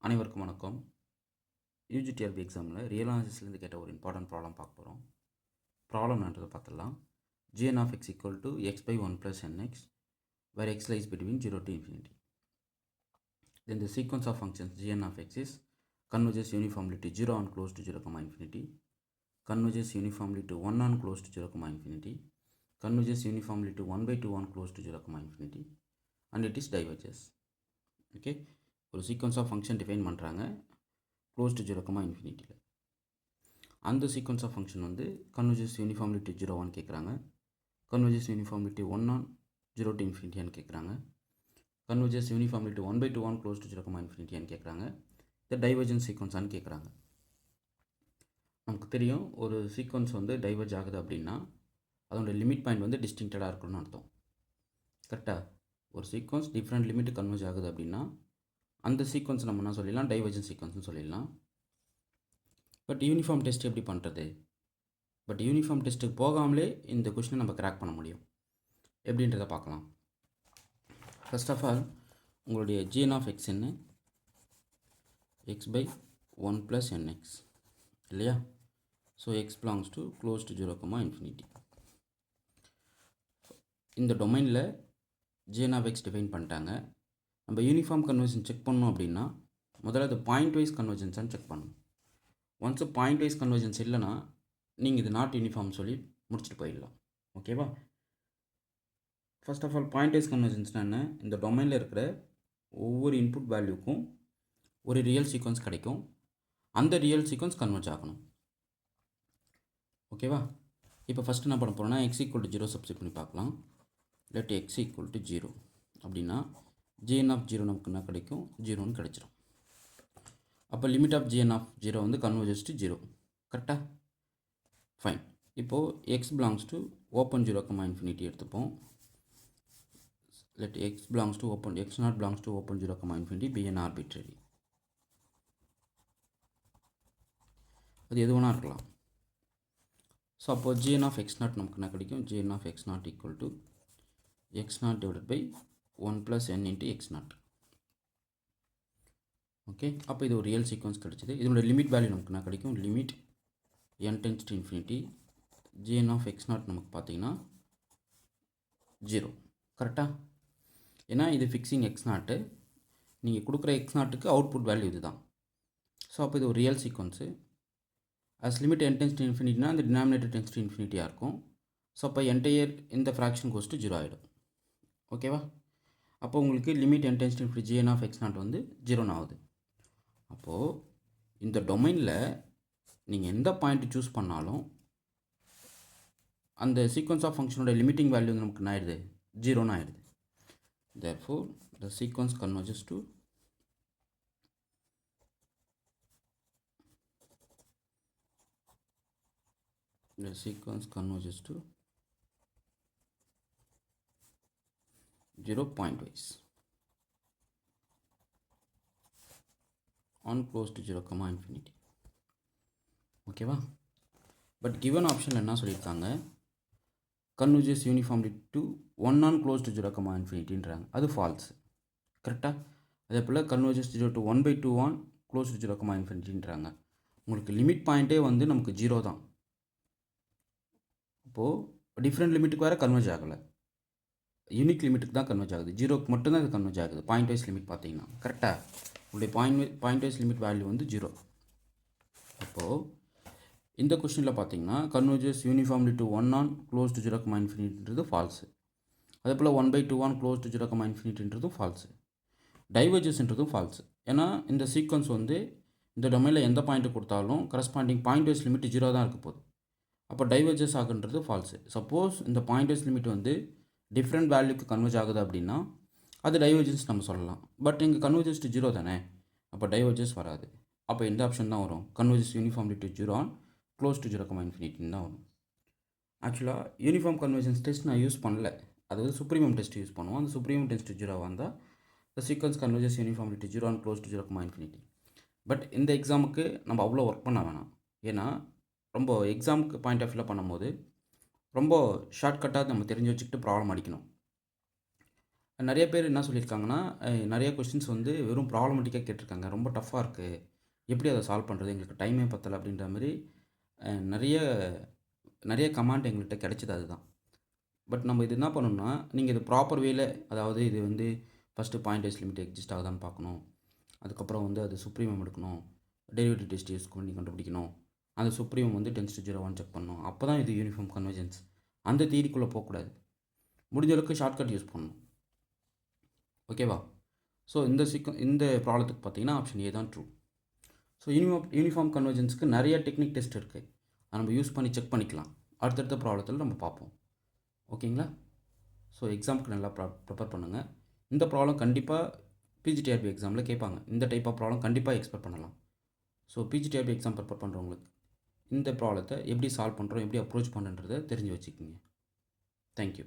அனைவருக்கும் வணக்கம். யூஜிடிஆர்பி எக்ஸாமில் ரியல் அனாலிசிஸ்லேருந்து கேட்ட ஒரு இம்பார்ட்டன்ட் ப்ராப்ளம் பார்க்க போகிறோம். ப்ராப்ளம்ன்றதை பார்த்துடலாம். gn of x equal to x by 1 plus nx where x lies between 0 to infinity. Then the sequence of functions gn of x is converges uniformly to 0 on close to 0 comma infinity, converges uniformly to 1 on close to 0 comma infinity, converges uniformly to 1 by 2 on close to 0 comma infinity, and it is diverges. Okay, ஒரு sequence of function define பண்ணுறாங்க close to 0 comma infinity. அந்த sequence of function வந்து converges uniformly to 0 1 கேட்குறாங்க, converges uniformly to 1 on 0 to infinity ன்னு கேட்குறாங்க, converges uniformly to 1 by 2 on close to 0 comma infinity ன்னு கேட்குறாங்க, the divergent sequence ன்னு கேட்குறாங்க. நமக்கு தெரியும் ஒரு சீக்வன்ஸ் வந்து டைவர்ஜ் ஆகுது அப்படின்னா அதோட லிமிட் பாயிண்ட் வந்து டிஸ்டிங்க்டடாக இருக்கணும்னு அர்த்தம். கரெக்டாக ஒரு சீக்வன்ஸ் டிஃப்ரெண்ட் லிமிட் கன்வர்ஜ் ஆகுது அப்படின்னா அந்த சீக்வன்ஸ் நம்ம என்ன சொல்லிடலாம், டைவர்ஜன் சீக்வன்ஸ்னு சொல்லிடலாம். பட் யூனிஃபார்ம் டெஸ்ட் எப்படி பண்ணுறது? பட் யூனிஃபார்ம் டெஸ்ட்டுக்கு போகாமலே இந்த கொஷினை நம்ம கிராக் பண்ண முடியும். எப்படின்றத பார்க்கலாம். ஃபர்ஸ்ட் ஆஃப் ஆல் உங்களுடைய gn of x என்ன? x by 1 plus nx இல்லையா? So x belongs to close to 0 comma infinity. இந்த டொமைனில் gn of x டிஃபைன் பண்ணிட்டாங்க. நம்ம யூனிஃபார்ம் கன்வர்ஜன் செக் பண்ணோம் அப்படின்னா முதல்ல அது பாயிண்ட் வைஸ் கன்வர்ஜன்ஸான்னு செக் பண்ணணும். ஒன்ஸ் பாயிண்ட் வைஸ் கன்வர்ஜன்ஸ் இல்லைனா நீங்கள் இது நாட் யூனிஃபார்ம் சொல்லி முடிச்சுட்டு போயிடலாம். ஓகேவா? First of all point wise கன்வர்ஜன்ஸ்னால் என்ன? இந்த டொமைனில் இருக்கிற ஒவ்வொரு இன்புட் வேல்யூக்கும் ஒரு ரியல் சீக்வன்ஸ் கிடைக்கும். அந்த ரியல் சீக்வன்ஸ் கன்வர்ஜ் ஆகணும். ஓகேவா? இப்போ ஃபஸ்ட்டு என்ன பண்ண போகிறோன்னா x equal to 0 சப்ஸ்டிட் பண்ணி பார்க்கலாம். லெட் x equal to 0 அப்படின்னா gn of 0 நமக்கு என்ன கிடைக்கும்? 0ன்னு கிடைச்சிடும். அப்போ லிமிட் ஆஃப் gn of 0 வந்து கன்வர்ஜஸ் டு 0. கரெக்டாக? ஃபைன். இப்போது x belongs to open 0 comma infinity எடுத்துப்போம். let x belongs to open, x not belongs to open 0 comma infinity be an arbitrary. அது எது வேணா இருக்கலாம். ஸோ அப்போ gn of x நாட் நமக்கு என்ன கிடைக்கும்? gn of x naught equal to x naught divided by 1 plus n into x naught. Okay, அப்போ இது ஒரு ரியல் சீக்வன்ஸ் கிடைச்சிது. இதோட லிமிட் வேல்யூ நமக்கு என்ன கிடைக்கும்? Limit n tends to infinity gn of x not நமக்கு பார்த்தீங்கன்னா 0. கரெக்டாக? ஏன்னா இது ஃபிக்ஸிங் x நாட்டு, நீங்கள் கொடுக்குற x நாட்டுக்கு அவுட்புட் வேல்யூ இது தான். ஸோ அப்போ இது ஒரு real sequence. As limit n tends to infinity அந்த டினாமினேட்டர் tends to infinity இருக்கும். ஸோ அப்போ என்டையர் இந்த ஃப்ராக்ஷன் கோஸ் டு 0 ஆகிடும். ஓகேவா? அப்போ உங்களுக்கு limit n tends to infinity gn of x naught வந்து 0 ஆகுது. அப்போது இந்த டொமைனில் நீங்கள் எந்த பாயிண்ட் சூஸ் பண்ணாலும் அந்த சீக்வன்ஸ் ஆஃப் ஃபங்க்ஷனோட லிமிட்டிங் வேல்யூ வந்து நமக்கு என்ன ஆயிடுது? 0ன்னு ஆயிடுது. therefore the sequence converges to the sequence converges to 0 pointwise on close to 0 comma infinity. ஓகேவா? பட் கிவன் ஆப்ஷனில் என்ன சொல்லியிருக்காங்க? converges uniformly to 1 on close to 0 comma infinityன்றாங்க. அது ஃபால்ஸ். கரெக்டாக? அதே போல் converges 0 to 1 by 2 on close to 0 comma infinityன்றாங்க. உங்களுக்கு limit பாயிண்ட்டே வந்து நமக்கு 0 தான். இப்போது டிஃப்ரெண்ட் லிமிட்டுக்கு வேறு கன்வர்ஜ் ஆகலை, யூனிக் லிமிட்டுக்கு தான் கன்வர்ஜ் ஆகுது. 0க்கு மட்டும்தான் இது கன்வர்ஜ் ஆகுது. பாயிண்ட் வைஸ் லிமிட் பார்த்தீங்கன்னா கரெக்டாக உங்களுடைய பாயிண்ட் வைஸ் லிமிட் வேல்யூ வந்து 0. அப்போது இந்த கொஸ்டினில் பார்த்தீங்கன்னா converges uniformly to 1 on closed to 0 comma infinity false. அதே போல் 1 by 2 on closed to 0 comma infinity false. டைவர்ஜஸ்ன்றதும் ஃபால்ஸு. ஏன்னா இந்த சீக்வன்ஸ் வந்து இந்த டொமைனில் எந்த பாயிண்ட்டு கொடுத்தாலும் கரஸ்பாண்டிங் பாயிண்ட் வைஸ் லிமிட் 0 தான் இருக்க போகுது. அப்போ டைவர்ஜஸ் ஆகுன்றது ஃபால்ஸு. சப்போஸ் இந்த பாயிண்ட் வைஸ் லிமிட் வந்து டிஃப்ரெண்ட் வேல்யூக்கு கன்வர்ஜ் ஆகுது அப்படின்னா அது டைவர்ஜன்ஸ் நம்ம சொல்லலாம். பட் இங்கே கன்வர்ஜஸ் டு 0 தானே, அப்போ டைவர்ஜஸ் வராது. அப்போ எந்த ஆப்ஷன் தான் வரும்? Converges uniformly to 0 on closed to 0 comma infinity தான் வரும். ஆக்சுவலாக யூனிஃபார்ம் கன்வர்ஜன்ஸ் டெஸ்ட் நான் யூஸ் பண்ணல, அதாவது சுப்ரீமம் டெஸ்ட் யூஸ் பண்ணுவோம். அந்த சுப்ரீமம் டெஸ்ட் 0 வந்தால் த sequence converges uniformly to 0 on closed to 0 comma infinity. But இந்த எக்ஸாமுக்கு நம்ம அவ்வளோ ஒர்க் பண்ண வேணாம். ஏன்னா ரொம்ப எக்ஸாமுக்கு பாயிண்ட் ஆஃப் வியூவில் பண்ணும்போது ரொம்ப ஷார்ட்கட்டாக நம்ம தெரிஞ்சு வச்சுக்கிட்டு ப்ராப்ளம் அடிக்கணும். நிறைய பேர் என்ன சொல்லியிருக்காங்கன்னா, நிறைய கொஸ்டின்ஸ் வந்து வெறும் ப்ராப்ளமேட்டிக்கா கேட்டிருக்காங்க. ரொம்ப டஃப்பா இருக்கு. எப்படி அத சால்வ் பண்றது? எங்களுக்கு டைமே பத்தல அப்படின்ற மாரி நெறைய நெறைய கமாண்ட் எங்கள்ட்ட கிடைச்சது அதுதான். பட் நம்ம இது என்ன பண்ணணும்னா, நீங்க இது ப்ராப்பர் வேல அதாவது இது வந்து ஃபர்ஸ்ட்டு பாயிண்ட்வைஸ் லிமிட் எக்ஸிஸ்ட் ஆகுதான்னு பார்க்கணும். அதுக்கப்புறம் வந்து அது சுப்ரீமம் எடுக்கணும். டெரிவேட்டிவ் டெஸ்ட் யூஸ் பண்ணி கண்டுபிடிக்கணும். அந்த சுப்ரீமம் வந்து டெண்ட்ஸ் டூ 0 1 செக் பண்ணணும். அப்பதான் இது யூனிஃபார்ம் கன்வர்ஜென்ஸ். அந்த தியரிக்குள்ள போக்கூடாது. முடிஞ்ச அளவுக்கு ஷார்ட்கட் யூஸ் பண்ணணும். ஓகேவா? ஸோ இந்த ப்ராப்ளத்துக்கு பார்த்தீங்கன்னா, ஆப்ஷன் ஏ தான் ட்ரூ. ஸோ யூனிஃபார்ம் கன்வர்ஜென்ஸ்க்கு நெறைய டெக்னிக் டெஸ்ட் இருக்கு. அத நம்ம யூஸ் பண்ணி செக் பண்ணிக்கலாம். அடுத்தடுத்த ப்ராப்ளத்தில் நம்ம பார்ப்போம். ஓகேங்களா? ஸோ எக்ஸாம்க்கு நல்லா ப்ரிப்பேர் பண்ணுங்கள். இந்த ப்ராப்ளம் கண்டிப்பாக பிஜிடிஆர்பி எக்ஸாமில் கேட்பாங்க. இந்த டைப் ஆஃப் ப்ராப்ளம் கண்டிப்பாக எக்ஸ்பெக்ட் பண்ணலாம். ஸோ பிஜிடிஆர்பி எக்ஸாம் ப்ரிப்பேர் பண்ணுறவங்களுக்கு இந்த ப்ராப்ளத்தை எப்படி சால்வ் பண்ணுறோம், எப்படி அப்ரோச் பண்ணுன்றதை தெரிஞ்சு வச்சுக்கோங்க. தேங்க்யூ.